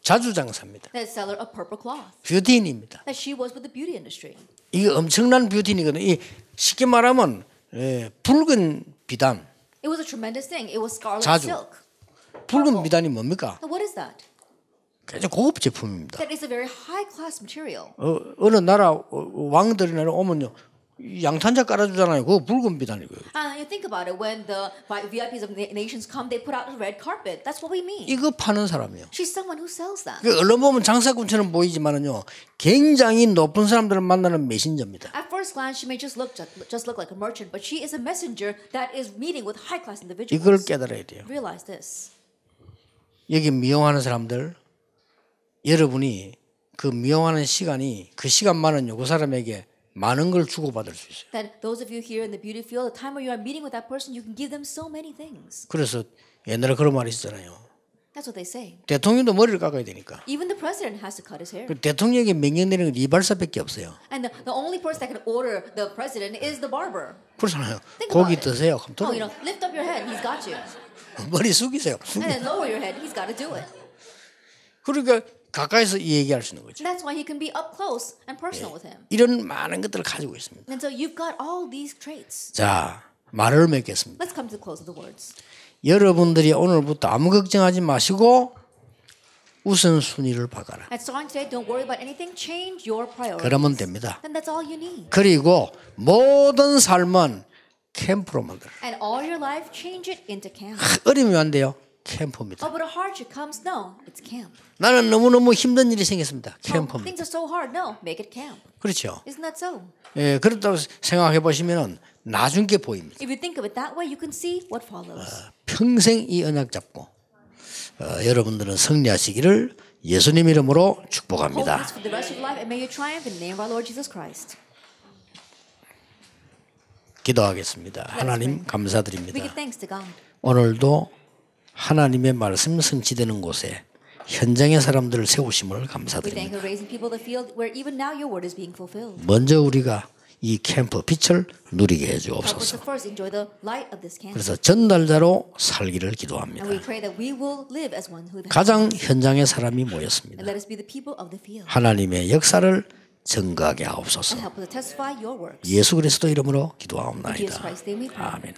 A: 자주 장사입니다.
B: That seller of purple cloth.
A: 뷰티인입니다.
B: That she was with the beauty industry.
A: 이게 엄청난 뷰티인이거든요. 이 쉽게 말하면 붉은 비단.
B: It was a tremendous thing. It was scarlet
A: 자주.
B: silk.
A: 붉은 비단이 뭡니까?
B: Now what is that?
A: 굉장히 고급 제품입니다.
B: That is a very high class material.
A: 어느 나라 왕들이나 오면요 양탄자 깔아주잖아요. 그거 붉은 비단이고요.
B: And you think about it, when the VIPs of nations come, they put out a red carpet. That's what we mean.
A: 이거 파는 사람이요.
B: She's someone who sells that.
A: 그 언론 보면 장사꾼처럼 보이지만은요 굉장히 높은 사람들을 만나는 메신저입니다.
B: At first glance, she may just look like a merchant, but she is a messenger that is meeting with high class individuals.
A: 이걸 깨달아야 돼요.
B: Realize this.
A: 여기 미용하는 사람들 여러분이 그 미용하는 시간이 그 시간만은요 그 사람에게 많은 걸 주고받을 수 있어요.
B: That those of you here in the beauty field, the time where you are meeting with that person, you can give them so many things.
A: 그래서 옛날에 그런 말이 있었잖아요.
B: That's what they say.
A: 대통령도 머리를 깎아야 되니까.
B: Even the president has to cut his hair.
A: 그 대통령에게 명령되는 건 이발사밖에 없어요.
B: And the only person that can order the president is the barber.
A: 그렇잖아요.
B: Think
A: 고기
B: about it.
A: 드세요.
B: Oh, lift up your head, he's got you.
A: 머리 숙이세요.
B: And then lower your head, he's got to do it.
A: 그러니까 가까이서 이 얘기할 수 있는 거죠.
B: That's why he can be up close and personal with him.
A: 이런 많은 것들을 가지고 있습니다.
B: And so you've got all these traits.
A: 자, 말을 맺겠습니다.
B: Let's come to the close of the words.
A: 여러분들이 오늘부터 아무 걱정하지 마시고 우선순위를 박아라.
B: At starting today, don't worry about anything. Change your priorities.
A: 그러면 됩니다.
B: And that's all you need.
A: 그리고 모든 삶은 캠프로 만들어.
B: And all your life, change it into camp.
A: 어려움이 안 돼요. 캠프입니다.
B: Oh, but a hardship comes? No, it's camp.
A: 나는 너무너무 힘든 일이 생겼습니다.
B: Oh,
A: 캠프입니다.
B: things are so hard. No, make it camp.
A: 그렇죠.
B: Isn't that so?
A: 예, 그렇다고 생각해 보시면은 나중 게 보입니다.
B: If you think of it that way, you can see what follows.
A: 평생 이 언약 잡고 여러분들은 승리하시기를 예수님 이름으로
B: Hold
A: 축복합니다.
B: this for the rest of your life, and may you triumph in the name of our Lord Jesus Christ.
A: 기도하겠습니다. 하나님
B: We give
A: 감사드립니다.
B: thanks to God.
A: 오늘도 하나님의 말씀 성취되는 곳에 현장의 사람들을 세우심을
B: We thank
A: 감사드립니다.
B: you for raising people to the field where even now your word is being fulfilled.
A: 먼저 우리가 이 캠프 빛을 누리게 해
B: Help us
A: 주옵소서.
B: to first enjoy the light of this candle.
A: 그래서 전달자로 살기를 기도합니다.
B: And we pray that we will live as one who
A: 가장 현장의 사람이
B: and
A: 모였습니다.
B: let us be the people of the field.
A: 하나님의 역사를 증거하게
B: And
A: 하옵소서.
B: help us to testify your works.
A: 예수 그리스도 이름으로
B: In Jesus
A: 기도하옵나이다.
B: Christ's name we pray.
A: 아멘.